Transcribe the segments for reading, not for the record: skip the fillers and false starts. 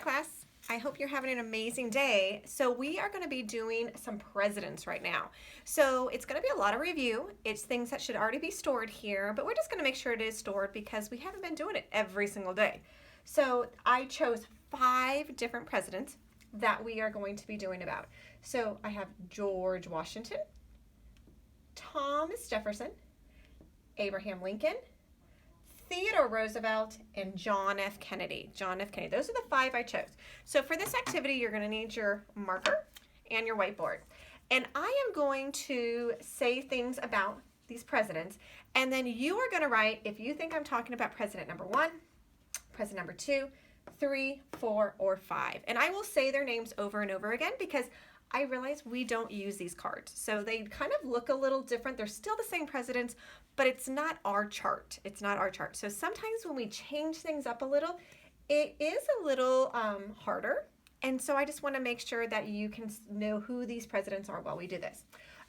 class. I hope you're having an amazing day. So we are going to be doing some presidents right now. So it's going to be a lot of review. It's things that should already be stored here, but we're just going to make sure it is stored because we haven't been doing it every single day. So I chose 5 different presidents that we are going to be doing about. So I have George Washington, Thomas Jefferson, Abraham Lincoln, Theodore Roosevelt, and John F. Kennedy. John F. Kennedy. Those are the 5 I chose. So for this activity, you're going to need your marker and your whiteboard. And I am going to say things about these presidents, and then you are going to write if you think I'm talking about president number 1, president number 2, 3, 4, or 5. And I will say their names over and over again because I realize we don't use these cards. So they kind of look a little different. They're still the same presidents, but it's not our chart. It's not our chart. So sometimes when we change things up a little, it is a little harder. And so I just want to make sure that you can know who these presidents are while we do this.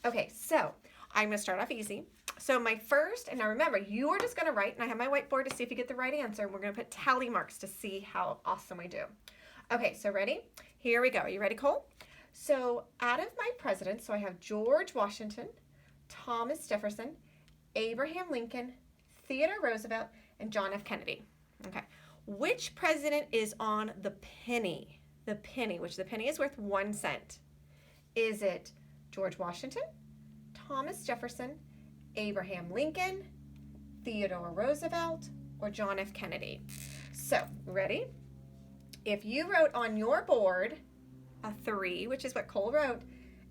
Okay, so I'm going to start off easy. So my first, and now remember, you are just going to write, and I have my whiteboard to see if you get the right answer. We're going to put tally marks to see how awesome we do. Okay, so ready? Here we go. Are you ready, Cole? So out of my presidents, so I have George Washington, Thomas Jefferson, Abraham Lincoln, Theodore Roosevelt, and John F. Kennedy. Okay, which president is on the penny? The penny, which the penny is worth 1 cent. Is it George Washington, Thomas Jefferson, Abraham Lincoln, Theodore Roosevelt, or John F. Kennedy? So, ready? If you wrote on your board a 3, which is what Cole wrote,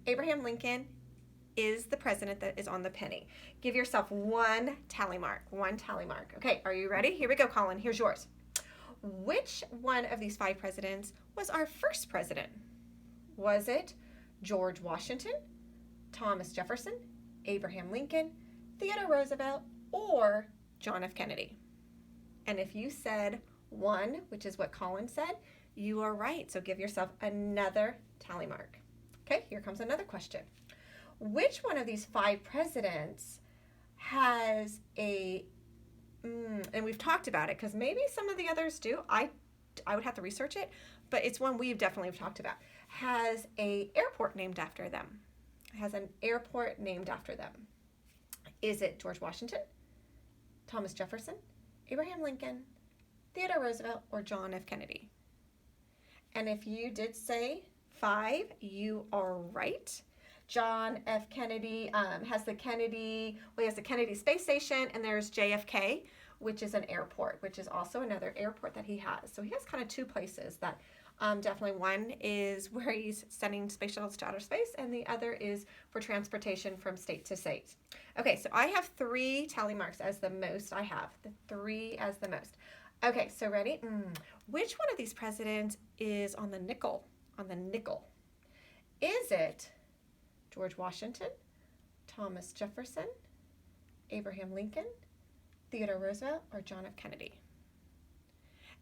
Abraham Lincoln is the president that is on the penny. Give yourself 1 tally mark, 1 tally mark. Okay, are you ready? Here we go, Colin. Here's yours. Which one of these 5 presidents was our first president? Was it George Washington, Thomas Jefferson, Abraham Lincoln, Theodore Roosevelt, or John F. Kennedy? And if you said 1, which is what Colin said, you are right. So give yourself another tally mark. Okay, here comes another question. Which one of these 5 presidents has a, and we've talked about it because maybe some of the others do. I would have to research it, but it's one we've definitely talked about. Has a airport named after them. Has an airport named after them. Is it George Washington, Thomas Jefferson, Abraham Lincoln, Theodore Roosevelt, or John F. Kennedy? And if you did say 5, you are right. John F. Kennedy has the Kennedy Space Station, and there's JFK, which is an airport, which is also another airport that he has. So he has kind of 2 places that definitely, one is where he's sending space shuttles to outer space, and the other is for transportation from state to state. Okay, so I have 3 tally marks as the most I have. The 3 as the most. Okay, so ready? Which one of these presidents is on the nickel? On the nickel. Is it George Washington, Thomas Jefferson, Abraham Lincoln, Theodore Roosevelt, or John F. Kennedy?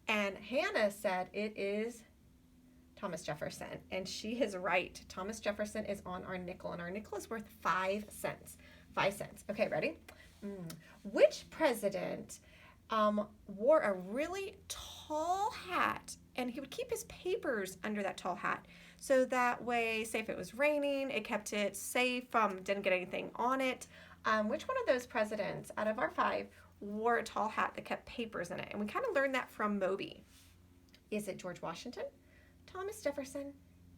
And Hannah said it is Thomas Jefferson, and she is right. Thomas Jefferson is on our nickel, and our nickel is worth 5 cents. 5 cents. Okay, ready? Which president wore a really tall hat, and he would keep his papers under that tall hat, so that way, say if it was raining, it kept it safe, didn't get anything on it. Which one of those presidents out of our 5 wore a tall hat that kept papers in it? And we kind of learned that from Moby. Is it George Washington, Thomas Jefferson,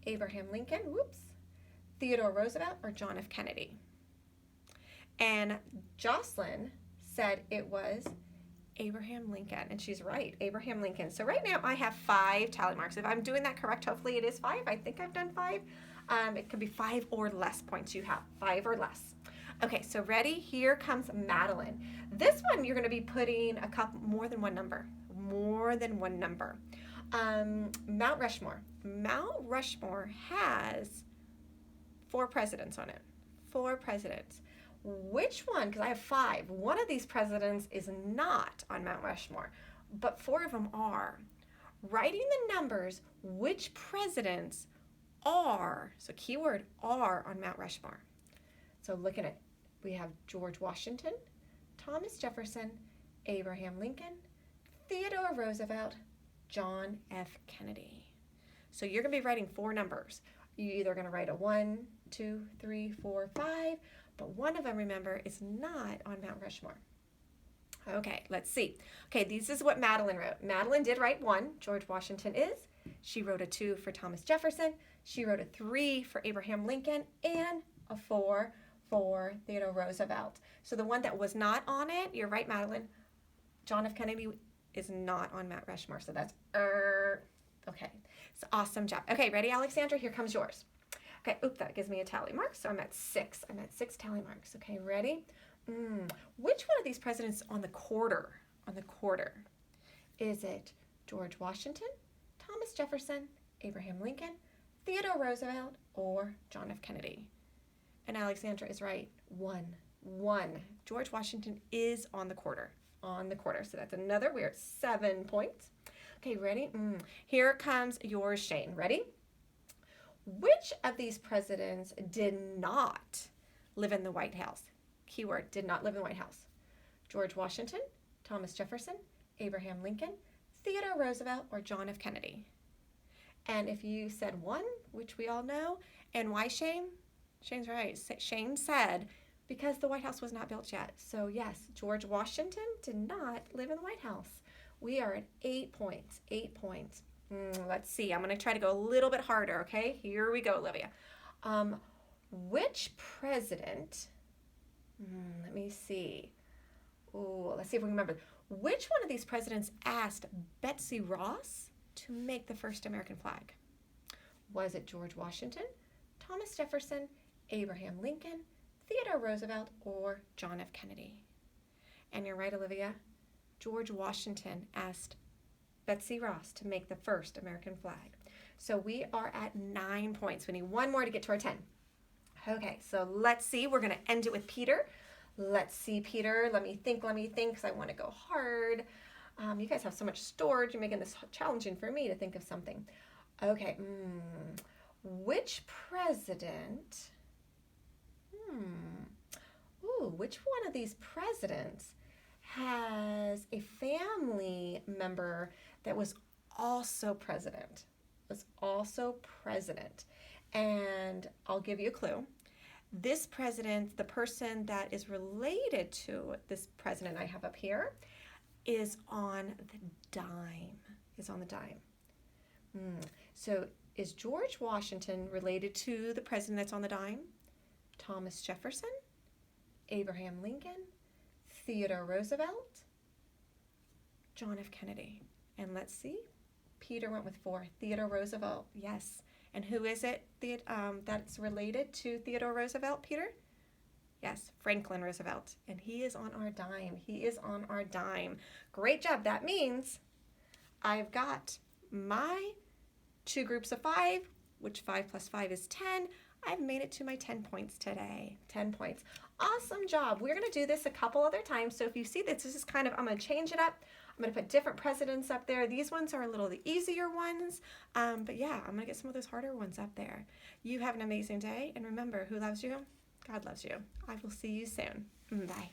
Abraham Lincoln, Theodore Roosevelt, or John F. Kennedy? And Jocelyn said it was Abraham Lincoln, and she's right, Abraham Lincoln. So right now I have 5 tally marks. If I'm doing that correct, hopefully it is 5. I think I've done 5. It could be 5 or less points you have, 5 or less. Okay, so ready? Here comes Madeline. This one you're going to be putting more than one number. More than one number. Mount Rushmore. Mount Rushmore has 4 presidents on it. 4 presidents. Which one, because I have 5, one of these presidents is not on Mount Rushmore, but 4 of them are. Writing the numbers, which presidents are, so keyword are, on Mount Rushmore. So looking at, we have George Washington, Thomas Jefferson, Abraham Lincoln, Theodore Roosevelt, John F. Kennedy. So you're going to be writing 4 numbers. You're either going to write a 1, 2, 3, 4, 5, but one of them, remember, is not on Mount Rushmore. Okay, let's see. Okay, this is what Madeline wrote. Madeline did write 1, George Washington is. She wrote a 2 for Thomas Jefferson. She wrote a 3 for Abraham Lincoln and a 4 for Theodore Roosevelt. So the one that was not on it, you're right, Madeline, John F. Kennedy is not on Mount Rushmore. So that's okay. So awesome job. Okay, ready, Alexandra? Here comes yours. Okay, oop, that gives me a tally mark. So I'm at 6. I'm at 6 tally marks. Okay, ready? Which one of these presidents on the quarter? Is it George Washington, Thomas Jefferson, Abraham Lincoln, Theodore Roosevelt, or John F. Kennedy? And Alexandra is right. 1. George Washington is on the quarter. So that's another. We're at 7 points. Okay, ready? Here comes yours, Shane. Ready? Which of these presidents did not live in the White House? Keyword, did not live in the White House. George Washington, Thomas Jefferson, Abraham Lincoln, Theodore Roosevelt, or John F. Kennedy? And if you said 1, which we all know, and why, Shane? Shane's right. Shane said because the White House was not built yet. So yes, George Washington did not live in the White House. We are at 8 points. 8 points. Let's see. I'm going to try to go a little bit harder, okay? Here we go, Olivia. Which president, let me see. Let's see if we can remember. Which one of these presidents asked Betsy Ross to make the first American flag? Was it George Washington, Thomas Jefferson, Abraham Lincoln, Theodore Roosevelt, or John F. Kennedy? And you're right, Olivia. George Washington asked Betsy Ross to make the first American flag. So we are at 9 points. We need 1 more to get to our 10. Okay, so let's see. We're going to end it with Peter. Let's see, Peter. Let me think, because I want to go hard. You guys have so much storage. You're making this challenging for me to think of something. Okay, which president, which one of these presidents has a family member that was also president? And I'll give you a clue. This president, the person that is related to this president I have up here, is on the dime. So is George Washington related to the president that's on the dime? Thomas Jefferson, Abraham Lincoln, Theodore Roosevelt, John F. Kennedy. And let's see. Peter went with 4. Theodore Roosevelt. Yes. And who is it that's related to Theodore Roosevelt, Peter? Yes, Franklin Roosevelt. And he is on our dime. Great job. That means I've got my 2 groups of 5, which 5 plus 5 is 10. I've made it to my 10 points today. 10 points. Awesome job. We're going to do this a couple other times. So if you see this is kind of, I'm going to change it up. I'm going to put different presidents up there. These ones are a little the easier ones. But yeah, I'm going to get some of those harder ones up there. You have an amazing day. And remember, who loves you? God loves you. I will see you soon. Bye.